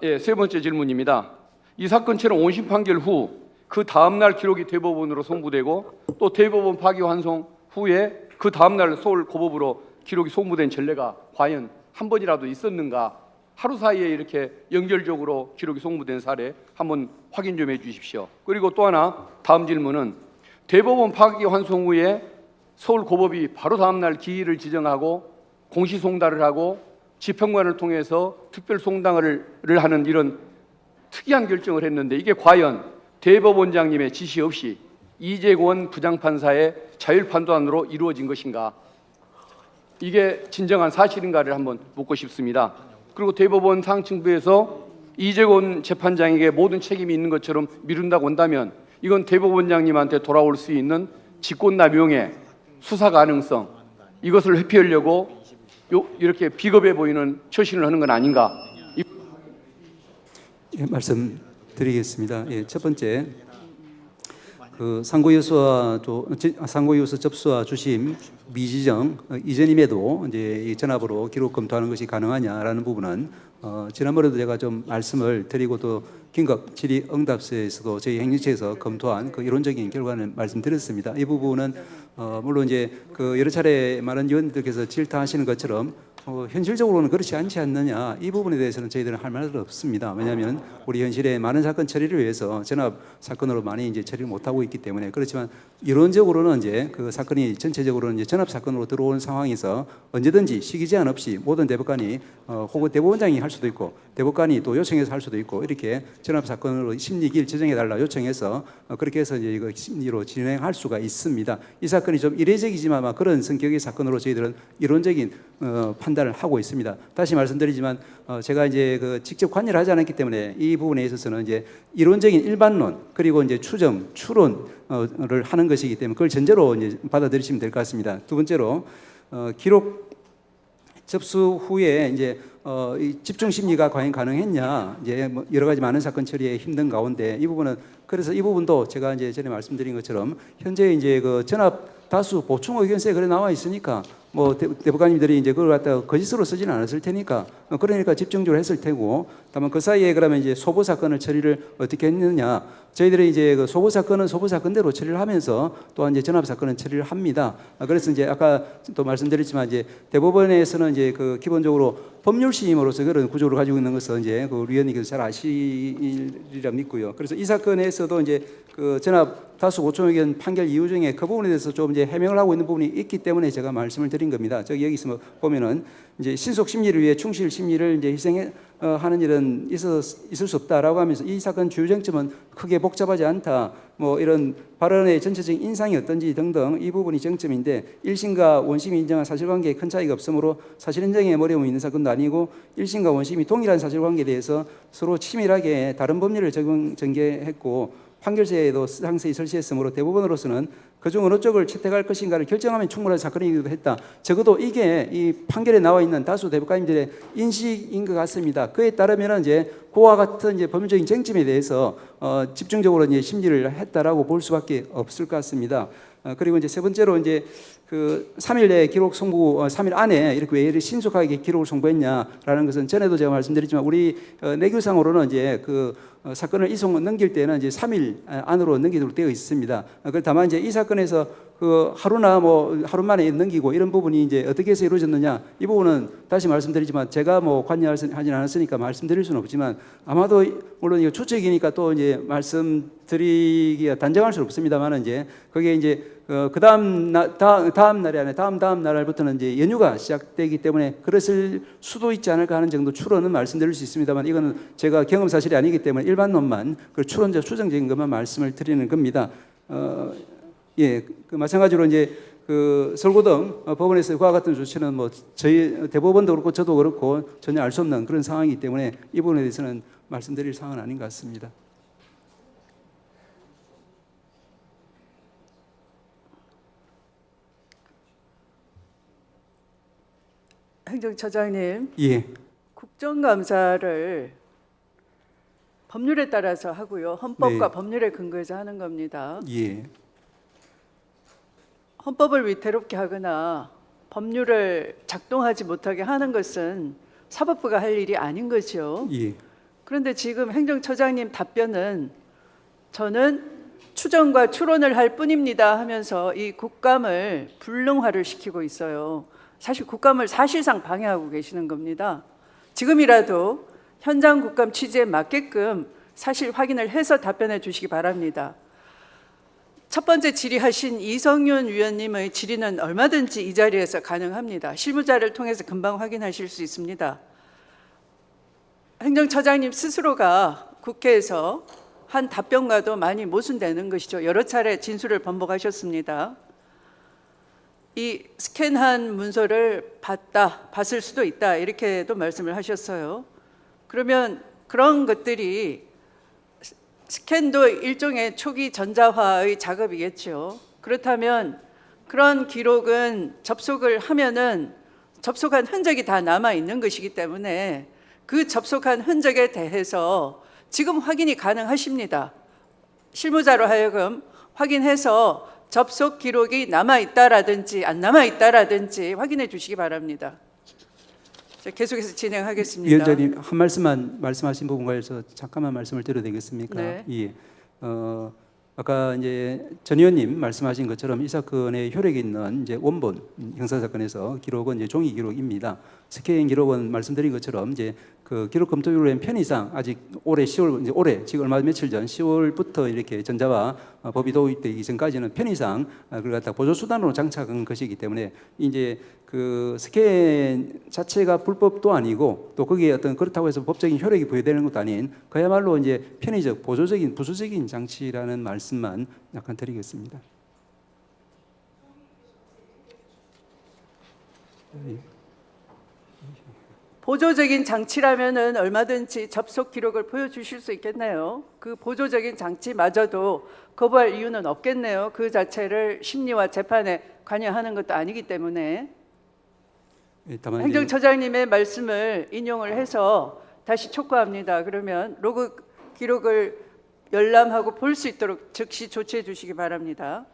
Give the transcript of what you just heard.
예, 세 번째 질문입니다. 이 사건처럼 원심 판결 후 그 다음날 기록이 대법원으로 송부되고 또 대법원 파기환송 후에 그 다음날 서울 고법으로 기록이 송부된 전례가 과연 한 번이라도 있었는가? 하루 사이에 이렇게 연결적으로 기록이 송부된 사례 한번 확인 좀 해주십시오. 그리고 또 하나 다음 질문은 대법원 파기환송 후에 서울 고법이 바로 다음날 기일을 지정하고 공시송달을 하고 지평관을 통해서 특별송당을 하는 이런 특이한 결정을 했는데 이게 과연 대법원장님의 지시 없이 이재권 부장판사의 자율판단으로 이루어진 것인가? 이게 진정한 사실인가를 한번 묻고 싶습니다. 그리고 대법원 상층부에서 이재권 재판장에게 모든 책임이 있는 것처럼 미룬다고 한다면 이건 대법원장님한테 돌아올 수 있는 직권남용의 수사 가능성, 이것을 회피하려고 이렇게 비겁해 보이는 처신을 하는 건 아닌가? 예, 말씀드리겠습니다. 예, 첫 번째, 상고유서 접수와 주심 미지정 이전임에도 이제 이 전압으로 기록 검토하는 것이 가능하냐라는 부분은 지난번에도 제가 좀 말씀을 드리고 또 긴급 질의 응답서에서도 저희 행정처에서 검토한 그 이론적인 결과는 말씀드렸습니다. 이 부분은 물론 이제 그 여러 차례 많은 의원들께서 질타하시는 것처럼 현실적으로는 그렇지 않지 않느냐, 이 부분에 대해서는 저희들은 할 말은 없습니다. 왜냐하면 우리 현실에 많은 사건 처리를 위해서 전압 사건으로 많이 이제 처리를 못 하고 있기 때문에. 그렇지만 이론적으로는 이제 그 사건이 전체적으로는 이제 전압 사건으로 들어온 상황에서 언제든지 시기 제한 없이 모든 대법관이 혹은 대법원장이 할 수도 있고 대법관이 또 요청해서 할 수도 있고 이렇게 전압 사건으로 심리기일 지정해 달라 요청해서 그렇게 해서 이제 이거 심리로 진행할 수가 있습니다. 이 사건이 좀 이례적이지만 아마 그런 성격의 사건으로 저희들은 이론적인 판단을 하고 있습니다. 다시 말씀드리지만 제가 이제 그 직접 관여를 하지 않았기 때문에 이 부분에 있어서는 이제 이론적인 일반론 그리고 이제 추정, 추론을 하는 것이기 때문에 그걸 전제로 이제 받아들이시면 될 것 같습니다. 두 번째로 기록 접수 후에 이제 이 집중 심리가 과연 가능했냐, 이제 뭐 여러 가지 많은 사건 처리에 힘든 가운데 이 부분은 그래서 이 부분도 제가 이제 전에 말씀드린 것처럼 현재 이제 그 전압 다수 보충 의견서에 그래 나와 있으니까 뭐 대법관님들이 이제 그걸 갖다가 거짓으로 쓰지는 않았을 테니까 그러니까 집중적으로 했을 테고, 다만 그 사이에 그러면 이제 소보 사건을 처리를 어떻게 했느냐, 저희들이 이제 그 소보 사건은 소보 사건대로 처리를 하면서 또한 이제 전압 사건은 처리를 합니다. 그래서 이제 아까 또 말씀드렸지만 이제 대법원에서는 이제 그 기본적으로 법률심으로서 그런 구조를 가지고 있는 것은 이제 그 우리 의원님께서 잘 아시리라 믿고요. 그래서 이 사건에서도 이제 그 전압 다수 고충 의견 판결 이유 중에 그 부분에 대해서 좀 이제 해명을 하고 있는 부분이 있기 때문에 제가 말씀을 드린 겁니다. 저기 여기 있으면 보면은 이제 신속 심리를 위해 충실 심리를 이제 희생해 하는 일은 있을 수 없다라고 하면서 이 사건 주요 쟁점은 크게 복잡하지 않다, 뭐 이런 발언의 전체적인 인상이 어떤지 등등 이 부분이 쟁점인데, 1심과 원심이 인정한 사실관계에 큰 차이가 없으므로 사실 인정에 어려움이 있는 사건도 아니고 1심과 원심이 동일한 사실관계에 대해서 서로 치밀하게 다른 법률을 전개했고 판결서에도 상세히 설치했으므로 대법원으로서는 그중 어느 쪽을 채택할 것인가를 결정하면 충분한 사건이기도 했다. 적어도 이게 이 판결에 나와 있는 다수 대법관님들의 인식인 것 같습니다. 그에 따르면 이제 그와 같은 이제 법률적인 쟁점에 대해서 집중적으로 이제 심리를 했다라고 볼 수밖에 없을 것 같습니다. 그리고 이제 세 번째로 이제 그 3일 내에 기록 송부, 3일 안에 이렇게 왜 이렇게 신속하게 기록을 송부했냐라는 것은 전에도 제가 말씀드렸지만 우리 내규상으로는 이제 그 사건을 이송 넘길 때는 이제 3일 안으로 넘기도록 되어 있습니다. 다만 이제 이 사건에서 그 하루나 뭐 하루 만에 넘기고 이런 부분이 이제 어떻게 해서 이루어졌느냐, 이 부분은 다시 말씀드리지만 제가 뭐 관여하진 않았으니까 말씀드릴 수는 없지만 아마도 물론 이거 추측이니까 또 이제 말씀드리기가 단정할 수는 없습니다만 이제 그게 이제 그 다음 날이 아니라 다음 날부터는 이제 연휴가 시작되기 때문에 그랬을 수도 있지 않을까 하는 정도 추론은 말씀드릴 수 있습니다만 이거는 제가 경험 사실이 아니기 때문에 일반론만 그 추론적 추정적인 것만 말씀을 드리는 겁니다. 예, 그 마찬가지로 이제 그 서울고등 법원에서 그와 같은 조치는 뭐 저희 대법원도 그렇고 저도 그렇고 전혀 알 수 없는 그런 상황이기 때문에 이 부분에 대해서는 말씀드릴 사항은 아닌 것 같습니다. 행정처장님, 예, 국정감사를 법률에 따라서 하고요. 헌법과 네. 법률에 근거해서 하는 겁니다. 예, 헌법을 위태롭게 하거나 법률을 작동하지 못하게 하는 것은 사법부가 할 일이 아닌 거죠. 예. 그런데 지금 행정처장님 답변은 저는 추정과 추론을 할 뿐입니다 하면서 이 국감을 불능화를 시키고 있어요. 사실 국감을 사실상 방해하고 계시는 겁니다. 지금이라도 현장 국감 취지에 맞게끔 사실 확인을 해서 답변해 주시기 바랍니다. 첫 번째 질의하신 이성윤 위원님의 질의는 얼마든지 이 자리에서 가능합니다. 실무자를 통해서 금방 확인하실 수 있습니다. 행정처장님 스스로가 국회에서 한 답변과도 많이 모순되는 것이죠. 여러 차례 진술을 번복하셨습니다. 이 스캔한 문서를 봤을 수도 있다 이렇게도 말씀을 하셨어요. 그러면 그런 것들이 스캔도 일종의 초기 전자화의 작업이겠죠. 그렇다면 그런 기록은 접속을 하면은 접속한 흔적이 다 남아 있는 것이기 때문에 그 접속한 흔적에 대해서 지금 확인이 가능하십니다. 실무자로 하여금 확인해서 접속 기록이 남아 있다라든지 안 남아 있다라든지 확인해 주시기 바랍니다. 자, 계속해서 진행하겠습니다. 위원장님 한 말씀만 말씀하신 부분과 해서 잠깐만 말씀을 드려도 되겠습니까? 네. 예. 아까 이제 전 의원님 말씀하신 것처럼 이 사건의 효력이 있는 이제 원본 형사 사건에서 기록은 이제 종이 기록입니다. 스캔 기록은 말씀드린 것처럼 이제 그 기록 검토 기록엔 편의상 아직 올해 10월 이제 올해 지금 얼마 며칠 전 10월부터 이렇게 전자화 법이 도입되기 이전까지는 편의상 그걸 갖다 보조 수단으로 장착한 것이기 때문에 이제 그 스캔 자체가 불법도 아니고 또 거기에 어떤 그렇다고 해서 법적인 효력이 부여되는 것도 아닌 그야말로 이제 편의적 보조적인 부수적인 장치라는 말씀만 약간 드리겠습니다. 보조적인 장치라면은 얼마든지 접속 기록을 보여주실 수 있겠네요. 그 보조적인 장치마저도 거부할 이유는 없겠네요. 그 자체를 심리와 재판에 관여하는 것도 아니기 때문에. 예, 다만 이제 행정처장님의 말씀을 인용을 해서 다시 촉구합니다. 그러면 로그 기록을 열람하고 볼 수 있도록 즉시 조치해 주시기 바랍니다.